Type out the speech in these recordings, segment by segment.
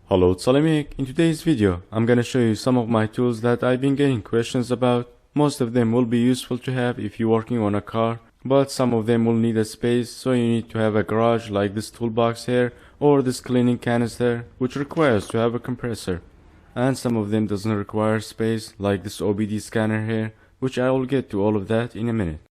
Hello, it's AliMECH. In today's video, I'm gonna show you some of my tools that I've been getting questions about. Most of them will be useful to have if you're working on a car, but some of them will need a space, so you need to have a garage like this toolbox here, or this cleaning canister, which requires to have a compressor. And some of them doesn't require space, like this OBD scanner here, which I will get to all of that in a minute.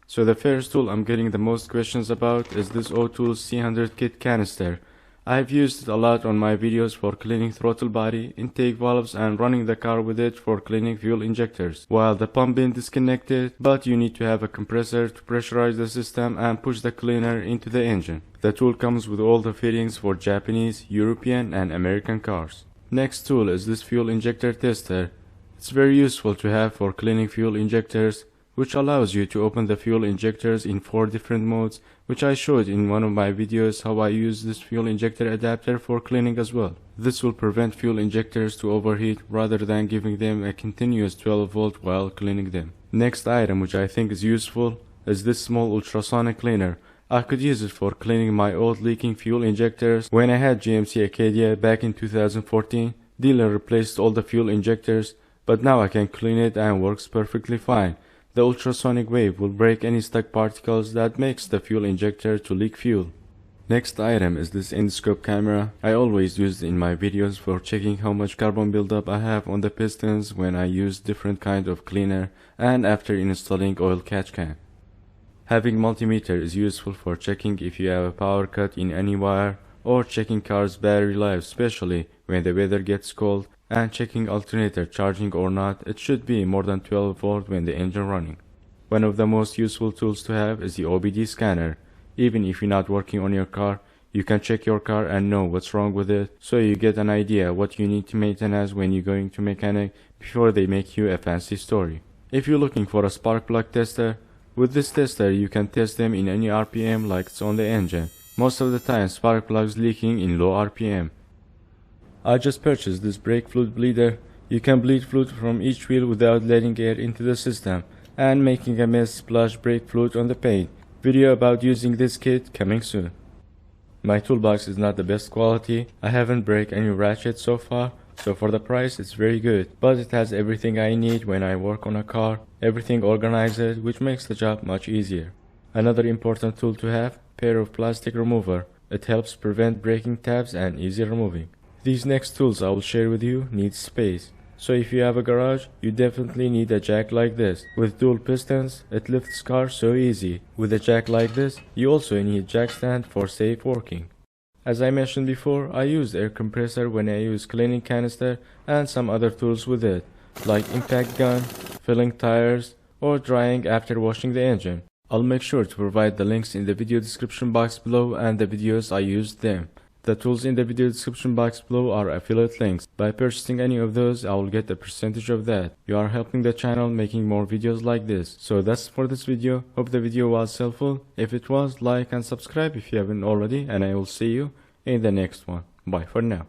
So the first tool I'm getting the most questions about is this O-Tool C100 kit canister. I've used it a lot on my videos for cleaning throttle body, intake valves, and running the car with it for cleaning fuel injectors, while the pump being disconnected, but you need to have a compressor to pressurize the system and push the cleaner into the engine. The tool comes with all the fittings for Japanese, European, and American cars. Next tool is this fuel injector tester. It's very useful to have for cleaning fuel injectors, which allows you to open the fuel injectors in 4 different modes, which I showed in one of my videos how I use this fuel injector adapter for cleaning as well. This will prevent fuel injectors to overheat rather than giving them a continuous 12 volt while cleaning them. Next item which I think is useful is this small ultrasonic cleaner. I could use it for cleaning my old leaking fuel injectors. When I had GMC Acadia back in 2014, dealer replaced all the fuel injectors, but now I can clean it and works perfectly fine. The ultrasonic wave will break any stuck particles that makes the fuel injector to leak fuel. Next item is this endoscope camera. I always use it in my videos for checking how much carbon buildup I have on the pistons when I use different kind of cleaner and after installing oil catch can. Having multimeter is useful for checking if you have a power cut in any wire or checking car's battery life, especially when the weather gets cold, and checking alternator charging or not. It should be more than 12 volt when the engine running. One of the most useful tools to have is the OBD scanner. Even if you're not working on your car, you can check your car and know what's wrong with it, so you get an idea what you need to maintenance when you're going to mechanic before they make you a fancy story. If you're looking for a spark plug tester, with this tester you can test them in any RPM like it's on the engine. Most of the time spark plugs leaking in low RPM. I just purchased this brake fluid bleeder. You can bleed fluid from each wheel without letting air into the system and making a mess splash brake fluid on the paint. Video about using this kit coming soon. My toolbox is not the best quality. I haven't break any ratchet so far, so for the price it's very good, but it has everything I need when I work on a car, everything organized, which makes the job much easier. Another important tool to have, pair of plastic remover. It helps prevent breaking tabs and easy removing. These next tools I will share with you need space, so if you have a garage, you definitely need a jack like this. With dual pistons, it lifts cars so easy. With a jack like this, you also need jack stand for safe working. As I mentioned before, I use air compressor when I use cleaning canister and some other tools with it, like impact gun, filling tires, or drying after washing the engine. I'll make sure to provide the links in the video description box below and the videos I used them. The tools in the video description box below are affiliate links. By purchasing any of those, I will get a percentage of that. You are helping the channel making more videos like this. So that's for this video. Hope the video was helpful. If it was, like and subscribe if you haven't already, and I will see you in the next one. Bye for now.